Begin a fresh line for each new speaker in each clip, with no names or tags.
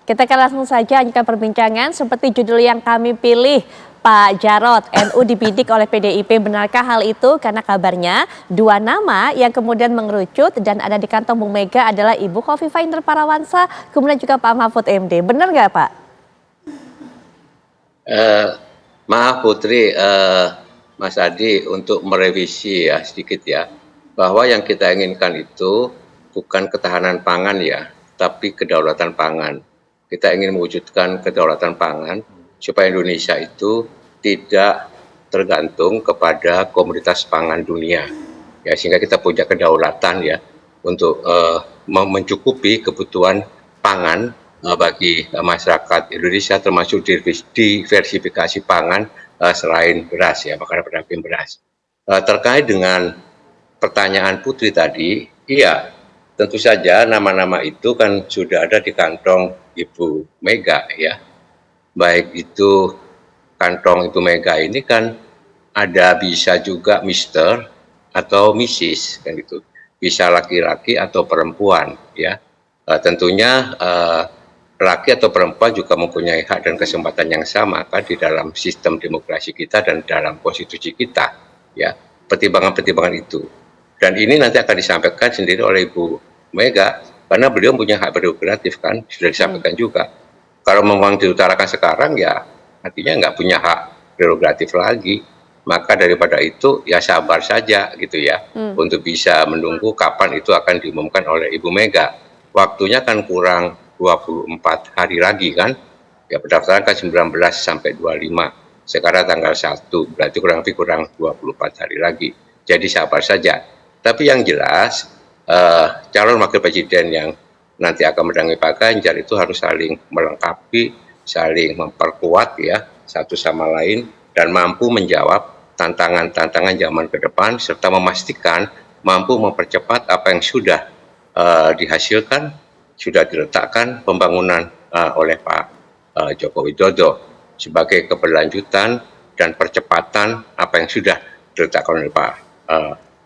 Kita akan langsung saja lanjutkan perbincangan seperti judul yang kami pilih. Pak Jarod, NU dibidik oleh PDIP, benarkah hal itu? Karena kabarnya dua nama yang kemudian mengerucut dan ada di kantong Bung Mega adalah Ibu Khofifah Indar Parawansa, kemudian juga Pak Mahfud MD. Benar nggak Pak?
Maaf Putri, Mas Adi, untuk merevisi ya sedikit ya, bahwa yang kita inginkan itu bukan ketahanan pangan ya, tapi kedaulatan pangan. Kita ingin mewujudkan kedaulatan pangan supaya Indonesia itu tidak tergantung kepada komoditas pangan dunia, ya, sehingga kita punya kedaulatan ya untuk mencukupi kebutuhan pangan bagi masyarakat Indonesia, termasuk diversifikasi pangan selain beras ya, makanan pendamping beras. Terkait dengan pertanyaan Putri tadi, iya, tentu saja nama-nama itu kan sudah ada di kantong Ibu Mega ya. Baik itu kantong Ibu Mega ini kan ada bisa juga Mister atau Mrs. kan gitu, bisa laki-laki atau perempuan ya. Tentunya laki atau perempuan juga mempunyai hak dan kesempatan yang sama kan di dalam sistem demokrasi kita dan dalam konstitusi kita ya, pertimbangan-pertimbangan itu. Dan ini nanti akan disampaikan sendiri oleh Ibu Mega karena beliau punya hak prerogatif kan, sudah disampaikan juga. Kalau memang diutarakan sekarang ya artinya nggak punya hak prerogatif lagi. Maka daripada itu ya sabar saja gitu ya, untuk bisa menunggu kapan itu akan diumumkan oleh Ibu Mega. Waktunya kan kurang 24 hari lagi kan, ya pendaftaran kan 19 sampai 25. Sekarang tanggal 1, berarti kurang lebih 24 hari lagi. Jadi sabar saja. Tapi yang jelas calon wakil presiden yang nanti akan mendampingi Pak Ganjar itu harus saling melengkapi, saling memperkuat ya satu sama lain dan mampu menjawab tantangan-tantangan zaman ke depan serta memastikan mampu mempercepat apa yang sudah dihasilkan, sudah diletakkan pembangunan oleh Pak Joko Widodo sebagai keberlanjutan dan percepatan apa yang sudah diletakkan oleh Pak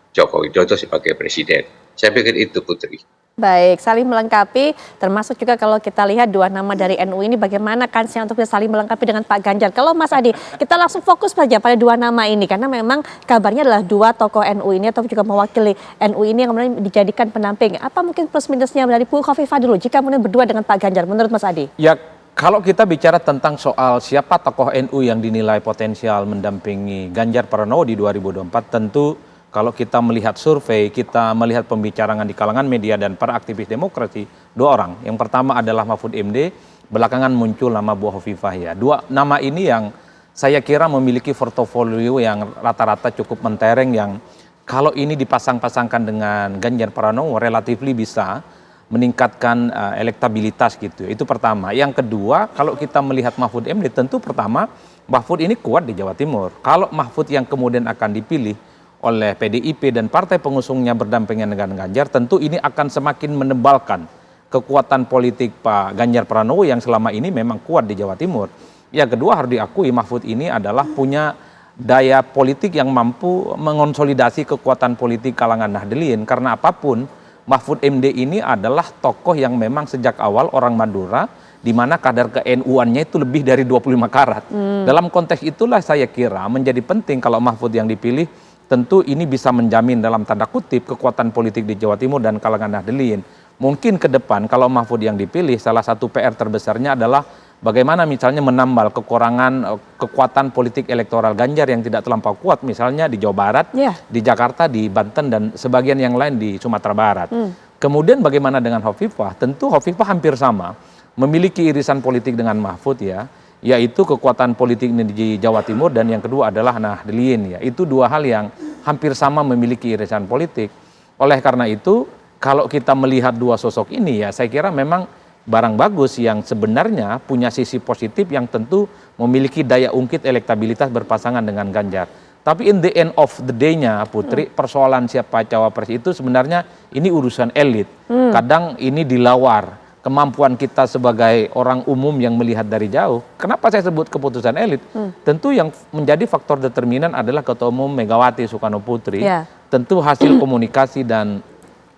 Joko Widodo sebagai presiden. Saya pikir itu Putri.
Baik, saling melengkapi, termasuk juga kalau kita lihat dua nama dari NU ini bagaimana kansnya untuk saling melengkapi dengan Pak Ganjar. Kalau Mas Adi, kita langsung fokus saja pada dua nama ini karena memang kabarnya adalah dua tokoh NU ini atau juga mewakili NU ini yang kemudian dijadikan pendamping. Apa mungkin plus minusnya dari Bu Khofifah dulu jika kemudian berdua dengan Pak Ganjar menurut Mas Adi?
Ya, kalau kita bicara tentang soal siapa tokoh NU yang dinilai potensial mendampingi Ganjar Pranowo di 2024, tentu kalau kita melihat survei, kita melihat pembicaraan di kalangan media dan para aktivis demokrasi, dua orang. Yang pertama adalah Mahfud MD, belakangan muncul nama Bu Khofifah ya. Dua nama ini yang saya kira memiliki portofolio yang rata-rata cukup mentereng, yang kalau ini dipasang-pasangkan dengan Ganjar Pranowo relatif bisa meningkatkan elektabilitas gitu. Itu pertama. Yang kedua, kalau kita melihat Mahfud MD, tentu pertama Mahfud ini kuat di Jawa Timur. Kalau Mahfud yang kemudian akan dipilih oleh PDIP dan partai pengusungnya berdampingan dengan Ganjar, tentu ini akan semakin menebalkan kekuatan politik Pak Ganjar Pranowo yang selama ini memang kuat di Jawa Timur. Yang kedua harus diakui Mahfud ini adalah punya daya politik yang mampu mengonsolidasi kekuatan politik kalangan Nahdliyin, karena apapun Mahfud MD ini adalah tokoh yang memang sejak awal orang Madura, di mana kadar ke-NU-annya itu lebih dari 25 karat. Dalam konteks itulah saya kira menjadi penting kalau Mahfud yang dipilih. Tentu ini bisa menjamin dalam tanda kutip kekuatan politik di Jawa Timur dan kalangan Nahdliyin. Mungkin ke depan kalau Mahfud yang dipilih, salah satu PR terbesarnya adalah bagaimana misalnya menambal kekurangan kekuatan politik elektoral Ganjar yang tidak terlampau kuat, misalnya di Jawa Barat, di Jakarta, di Banten, dan sebagian yang lain di Sumatera Barat. Kemudian bagaimana dengan Khofifah? Tentu Khofifah hampir sama, memiliki irisan politik dengan Mahfud ya, yaitu kekuatan politik di Jawa Timur dan yang kedua adalah Nahdliyin ya. Itu dua hal yang hampir sama memiliki irisan politik. Oleh karena itu, kalau kita melihat dua sosok ini ya, saya kira memang barang bagus yang sebenarnya punya sisi positif yang tentu memiliki daya ungkit elektabilitas berpasangan dengan Ganjar. Tapi in the end of the day-nya Putri, persoalan siapa cawapres itu sebenarnya ini urusan elit. Kadang ini dilawar kemampuan kita sebagai orang umum yang melihat dari jauh. Kenapa saya sebut keputusan elit? Tentu yang menjadi faktor determinan adalah Ketua Umum Megawati Soekarno Putri. Tentu hasil komunikasi dan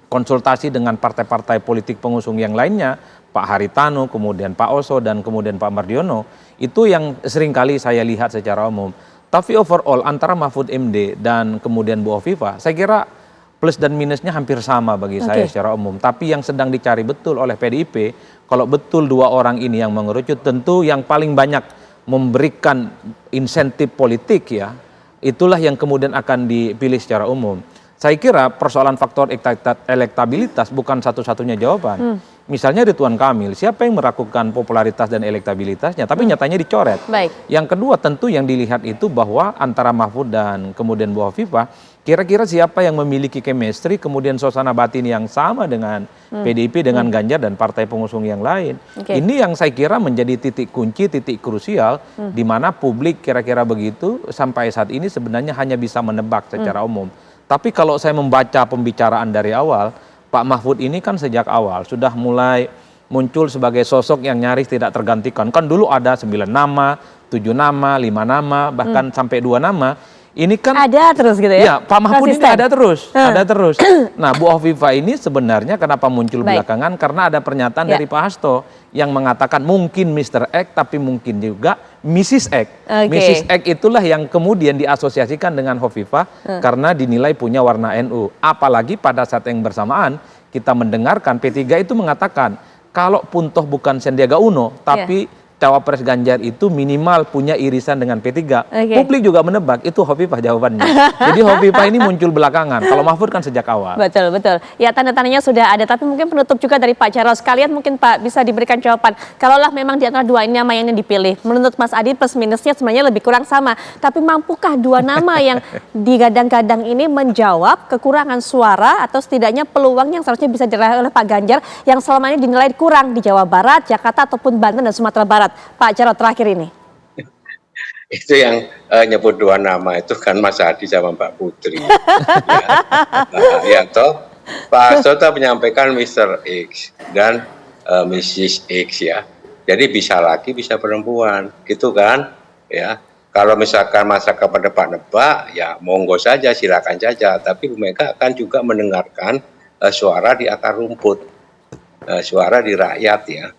konsultasi dengan partai-partai politik pengusung yang lainnya Pak Haritanu, kemudian Pak Oso, dan kemudian Pak Mardiono, itu yang seringkali saya lihat secara umum. Tapi overall antara Mahfud MD dan kemudian Bu Hovifah, saya kira plus dan minusnya hampir sama bagi saya secara umum. Tapi yang sedang dicari betul oleh PDIP, kalau betul dua orang ini yang mengerucut, tentu yang paling banyak memberikan insentif politik ya, itulah yang kemudian akan dipilih secara umum. Saya kira persoalan faktor elektabilitas bukan satu-satunya jawaban. Misalnya Ridwan Kamil, siapa yang meragukan popularitas dan elektabilitasnya, tapi nyatanya dicoret.
Baik.
Yang kedua tentu yang dilihat itu bahwa antara Mahfud dan kemudian Bu Hovifah, kira-kira siapa yang memiliki chemistry, kemudian suasana batin yang sama dengan PDIP, dengan Ganjar dan partai pengusung yang lain. Ini yang saya kira menjadi titik kunci, titik krusial, di mana publik kira-kira begitu sampai saat ini sebenarnya hanya bisa menebak secara umum. Tapi kalau saya membaca pembicaraan dari awal, Pak Mahfud ini kan sejak awal sudah mulai muncul sebagai sosok yang nyaris tidak tergantikan. Kan dulu ada 9 nama, 7 nama, 5 nama, bahkan sampai 2 nama. Ini kan
ada terus gitu ya?
Ya, Pak Mahfud ini
Konsisten.
ada terus. Nah, Bu Hovifah ini sebenarnya kenapa muncul belakangan? Karena ada pernyataan dari Pak Hasto yang mengatakan mungkin Mr. X, tapi mungkin juga Mrs. X. Mrs. X itulah yang kemudian diasosiasikan dengan Hovifah karena dinilai punya warna NU. Apalagi pada saat yang bersamaan kita mendengarkan P3 itu mengatakan kalau pun toh bukan Sandiaga Uno, tapi Cawapres Ganjar itu minimal punya irisan dengan P3. Publik juga menebak itu Hovifah jawabannya. Jadi Hovifah ini muncul belakangan. Kalau Mahfud kan sejak awal.
Betul, betul. Ya tanda-tandanya sudah ada. Tapi mungkin penutup juga dari Pak Jarod. Sekalian mungkin Pak bisa diberikan jawaban. Kalaulah memang di antara dua ini nama yang dipilih. Menurut Mas Adi plus minusnya sebenarnya lebih kurang sama. Tapi mampukah dua nama yang digadang-gadang ini menjawab kekurangan suara atau setidaknya peluang yang seharusnya bisa diraih oleh Pak Ganjar yang selama ini dinilai kurang di Jawa Barat, Jakarta ataupun Banten dan Sumatera Barat. Pak Jarod terakhir ini.
Itu yang nyebut dua nama itu kan Mas Adi sama Mbak Putri. Ya toh Pak Hasto menyampaikan Mr. X dan Mrs. X ya. Jadi bisa laki bisa perempuan gitu kan ya. Kalau misalkan masyarakat pada Pak nebak ya monggo saja, silakan saja. Tapi Bu Mega akan juga mendengarkan suara di akar rumput, suara di rakyat ya.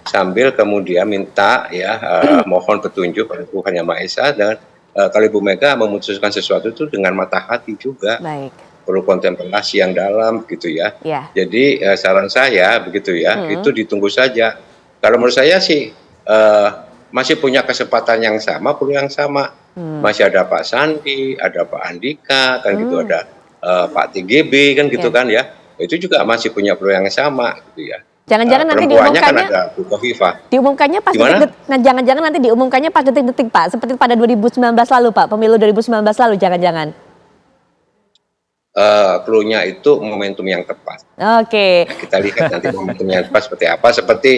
Sambil kemudian minta ya mohon petunjuk pada Tuhan Yang Maha Esa, dan kalau Ibu Mega memutuskan sesuatu itu dengan mata hati juga.
Baik.
Perlu kontemplasi yang dalam gitu ya. Jadi saran saya begitu ya, itu ditunggu saja. Kalau menurut saya sih masih punya kesempatan yang sama, peluang yang sama. Masih ada Pak Sandi, ada Pak Andika kan gitu, ada Pak TGB kan gitu kan ya. Itu juga masih punya peluang yang sama gitu ya.
Jangan-jangan nanti
diumumkannya
diumumkannya
kan ada Bu Hovifah.
Diumumkannya pas detik-detik. Nah, jangan-jangan nanti diumumkannya pas detik-detik Pak, seperti pada 2019 lalu Pak, pemilu 2019 lalu jangan-jangan.
Clue-nya itu momentum yang tepat.
Oke.
Nah, kita lihat nanti momentum yang tepat seperti apa. Seperti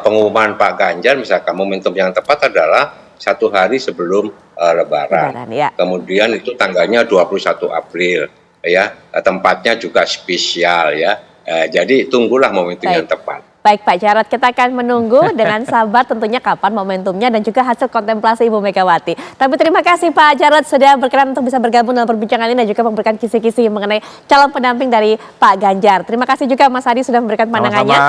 pengumuman Pak Ganjar misalkan, momentum yang tepat adalah 1 hari sebelum Lebaran. Kemudian itu tanggalnya 21 April ya, tempatnya juga spesial ya. Jadi tunggulah momentum yang tepat.
Baik Pak Jarod, kita akan menunggu dengan sabar tentunya kapan momentumnya dan juga hasil kontemplasi Ibu Megawati. Tapi terima kasih Pak Jarod sudah berkenan untuk bisa bergabung dalam perbincangan ini dan juga memberikan kisi-kisi mengenai calon pendamping dari Pak Ganjar. Terima kasih juga Mas Adi sudah memberikan pandangannya.